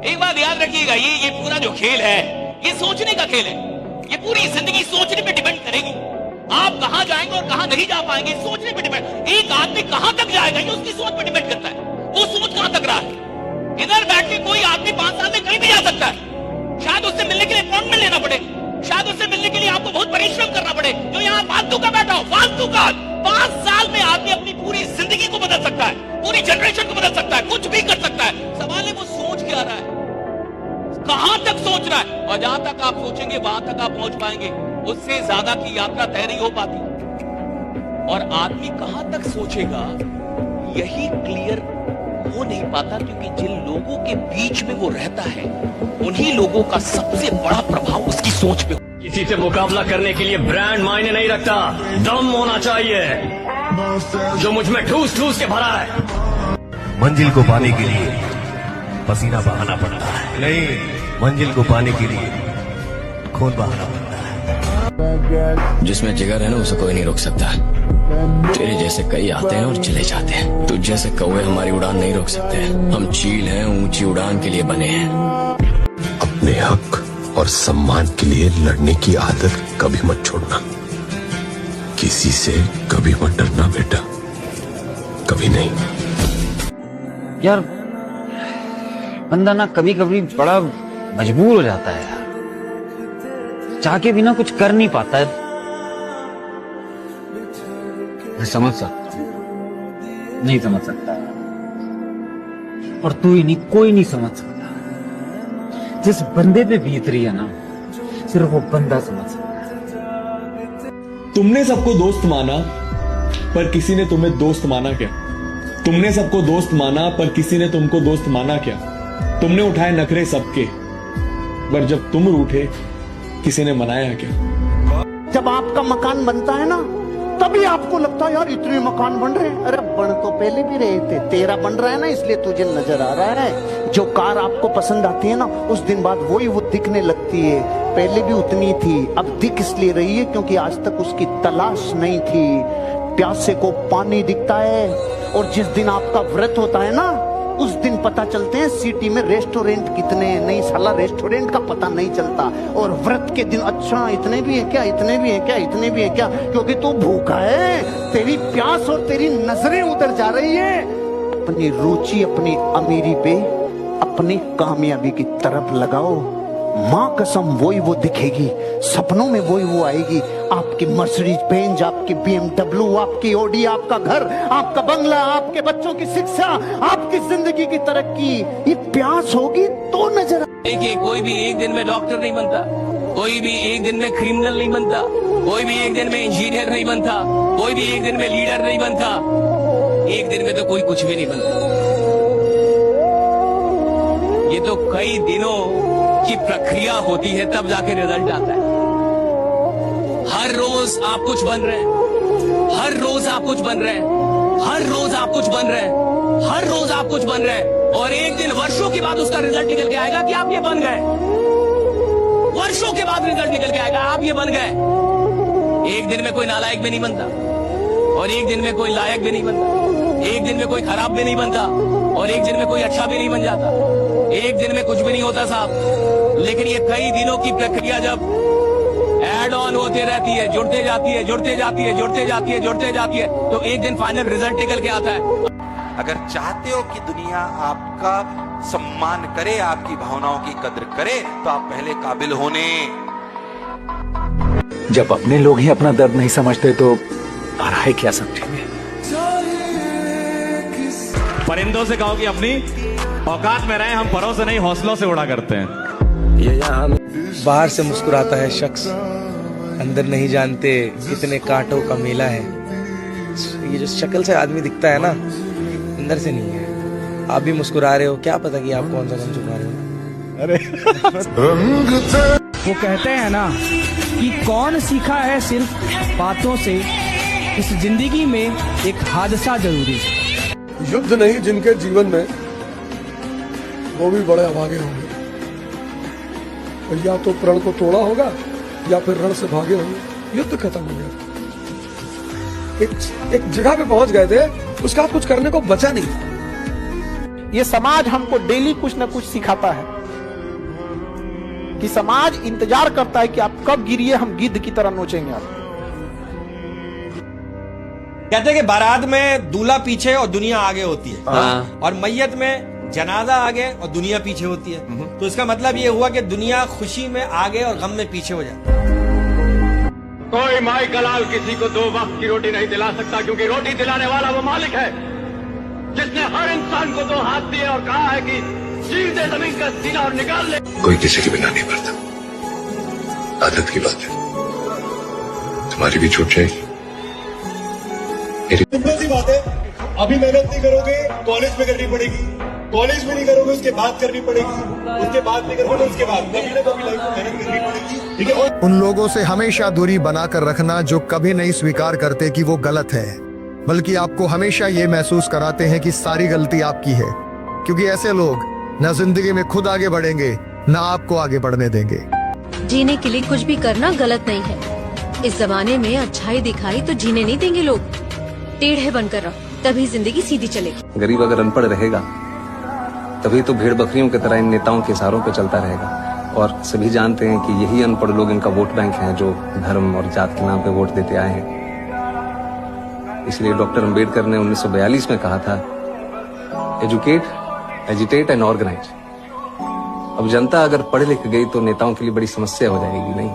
एक बात याद रखिएगा, ये पूरा जो खेल है ये सोचने का खेल है। ये पूरी जिंदगी सोचने पे डिपेंड करेगी। आप कहां जाएंगे और कहां नहीं जा पाएंगे सोचने पे डिपेंड। एक आदमी कहां तक जाएगा ये उसकी सोच पे डिपेंड करता है। वो सोच कहां तक रहा है। इधर बैठ के कोई आदमी 5 साल में कहीं भी जा सकता है। शायद उससे मिलने के लिए अपॉइंटमेंट लेना पड़े, शायद उससे मिलने के लिए आपको बहुत परिश्रम करना पड़े। जो यहाँ फालतू का बैठा हो, फालतू का 5 साल में आदमी अपनी पूरी जिंदगी को बदल सकता है, पूरी जनरेशन को बदल सकता है, कुछ भी कर सकता है। सवाल है वो सोच क्या रहा है, कहां तक सोच रहा है। और जहां तक आप सोचेंगे वहां तक आप पहुंच पाएंगे। उससे ज्यादा की यात्रा तय नहीं हो पाती। और आदमी कहां तक सोचेगा यही क्लियर हो नहीं पाता, क्योंकि जिन लोगों के बीच में वो रहता है उन्हीं लोगों का सबसे बड़ा प्रभाव उसकी सोच पे। किसी से मुकाबला करने के लिए ब्रांड मायने नहीं रखता, दम होना चाहिए जो मुझ में ठूस ठूस के भरा है। मंजिल को पाने के लिए पसीना बहाना पड़ता है, नहीं मंजिल को पाने के लिए खून बहाना पड़ता है। जिसमें जिगर है ना उसे कोई नहीं रोक सकता। तेरे जैसे कई आते हैं और चले जाते हैं, तुझ जैसे कौवे हमारी उड़ान नहीं रोक सकते। हम चील हैं, ऊंची उड़ान के लिए बने हैं। अपने हक और सम्मान के लिए लड़ने की आदत कभी मत छोड़ना। किसी से कभी मत डरना बेटा, कभी नहीं। यार बंदा ना कभी कभी बड़ा मजबूर हो जाता है यार, चाह के बिना कुछ कर नहीं पाता है। मैं समझ सकता हूं, नहीं समझ सकता और तू ही नहीं, कोई नहीं समझ सकता। जिस बंदे पे बीत रही है ना सिर्फ वो बंदा समझ सकता है। तुमने सबको दोस्त माना पर किसी ने तुम्हें दोस्त माना क्या? तुमने सबको दोस्त माना पर किसी ने तुमको दोस्त माना क्या? तुमने उठाए नखरे सबके, पर जब तुम रूठे किसी ने मनाया क्या? जब आपका मकान बनता है ना तभी आपको लगता है यार इतने मकान बन रहे हैं। अरे बन तो पहले भी रहे थे, तेरा बन रहा है ना इसलिए तुझे नजर आ रहा है। जो कार आपको पसंद आती है ना उस दिन बाद वही वो दिखने लगती है। पहले भी उतनी थी, अब दिख इसलिए रही है क्योंकि आज तक उसकी तलाश नहीं थी। प्यासे को पानी दिखता है और जिस दिन आपका व्रत होता है ना उस दिन पता चलते हैं सिटी में रेस्टोरेंट कितने हैं। नहीं साला रेस्टोरेंट का पता नहीं चलता। और व्रत के दिन अच्छा इतने भी है क्या, इतने भी है क्या, इतने भी है क्या, क्योंकि तू भूखा है। तेरी प्यास और तेरी नजरें उधर जा रही है। अपनी रुचि अपनी अमीरी पे अपनी कामयाबी की तरफ लगाओ। माँ कसम वही वो दिखेगी, सपनों में वही वो आएगी। आपकी मर्सिडीज बेंज, आपकी BMW, आपकी ऑडी, आपका घर, आपका बंगला, आपके बच्चों की शिक्षा, आपकी जिंदगी की तरक्की, ये प्यास होगी तो नजर। देखिए कोई भी एक दिन में डॉक्टर नहीं बनता, कोई भी एक दिन में क्रिमिनल नहीं बनता, कोई भी एक दिन में इंजीनियर नहीं बनता, कोई भी एक दिन में लीडर नहीं बनता। एक दिन में तो कोई कुछ भी नहीं बनता। ये तो कई दिनों की प्रक्रिया होती है तब जाके रिजल्ट आता है। हर रोज आप कुछ बन रहे हैं, हर रोज आप कुछ बन रहे हैं, हर रोज आप कुछ बन रहे हैं, हर रोज आप कुछ बन रहे हैं। और एक दिन वर्षों के बाद उसका रिजल्ट निकल के आएगा कि आप ये बन गए। वर्षों के बाद रिजल्ट निकल के आएगा आप ये बन गए। एक दिन में कोई नालायक भी नहीं बनता और एक दिन में कोई लायक भी नहीं बनता। एक दिन में कोई खराब भी नहीं बनता और एक दिन में कोई अच्छा भी नहीं बन जाता। एक दिन में कुछ भी नहीं होता साहब। लेकिन ये कई दिनों की प्रक्रिया जब एड ऑन होते रहती है, जुड़ते जाती है, जुड़ते जाती है, जुड़ते जाती है, जुड़ते जाती है, तो एक दिन फाइनल रिजल्ट निकल के आता है। अगर चाहते हो कि दुनिया आपका सम्मान करे, आपकी भावनाओं की कद्र करे, तो आप पहले काबिल होने। जब अपने लोग ही अपना दर्द नहीं समझते तो पराये क्या समझेंगे? परिंदों से कहो कि अपनी औकात में रहे, हम परों से नहीं हौसलों से उड़ा करते हैं। बाहर से मुस्कुराता है शख्स, अंदर नहीं जानते कितने कांटों का मेला है। ये जो शक्ल से आदमी दिखता है ना अंदर से नहीं है। आप भी मुस्कुरा रहे हो, क्या पता कि आप कौन सा गम छुपा रहे हो। अरे वो कहते हैं ना कि कौन सीखा है सिर्फ बातों से, इस जिंदगी में एक हादसा जरूरी है। युद्ध नहीं जिनके जीवन में वो भी बड़े अभागे होंगे। या तो प्रण को तोड़ा होगा या फिर रण से भागे होंगे। युद्ध खत्म हो गया। एक जगह पे पहुंच गए थे, उसका कुछ करने को बचा नहीं। ये समाज हमको डेली कुछ ना कुछ सिखाता है कि समाज इंतजार करता है कि आप कब गिरिए, हम गिद्ध की तरह नोचेंगे आप। कहते हैं कि बारात में दूल्हा पीछे और दुनिया आगे होती है, और मैयत में जनाजा आगे और दुनिया पीछे होती है। तो इसका मतलब ये हुआ कि दुनिया खुशी में आगे और गम में पीछे हो जाती है। कोई माई कलाल किसी को 2 वक्त की रोटी नहीं दिला सकता, क्योंकि रोटी दिलाने वाला वो मालिक है जिसने हर इंसान को 2 हाथ दिए और कहा है कि चीर दे जमीन का सीना और निकाल ले। कोई किसी के बिना नहीं मरता, आदत की बात है। तुम्हारी भी छूट जाएगी। सिंपल सी बात है, अभी मेहनत नहीं करोगे कॉलेज में करनी पड़ेगी, कॉलेज में नहीं करोगे उसके बाद करनी पड़ेगी, उसके बाद नहीं करोगे उसके बाद कभी ना कभी लाइफ में मेहनत करनी पड़ेगी, ठीक है। उन लोगों से हमेशा दूरी बनाकर रखना जो कभी नहीं स्वीकार करते कि वो गलत है, बल्कि आपको हमेशा ये महसूस कराते हैं कि सारी गलती आपकी है, क्योंकि ऐसे लोग न जिंदगी में खुद आगे बढ़ेंगे न आपको आगे बढ़ने देंगे। जीने के लिए कुछ भी करना गलत नहीं है। इस जमाने में अच्छाई दिखाई तो जीने नहीं देंगे लोग। टेढ़े बनकर रहो, तभी जिंदगी सीधी चलेगी। गरीब अगर अनपढ़ रहेगा तभी तो भेड़ बकरियों की तरह इन नेताओं के इशारों पे चलता रहेगा। और सभी जानते हैं कि यही अनपढ़ लोग इनका वोट बैंक हैं, जो धर्म और जात के नाम पे वोट देते आए हैं। इसलिए डॉक्टर अंबेडकर ने 1942 में कहा था, एजुकेट, एजिटेट एंड ऑर्गेनाइज। अब जनता अगर पढ़ लिख गई तो नेताओं के लिए बड़ी समस्या हो जाएगी, नहीं?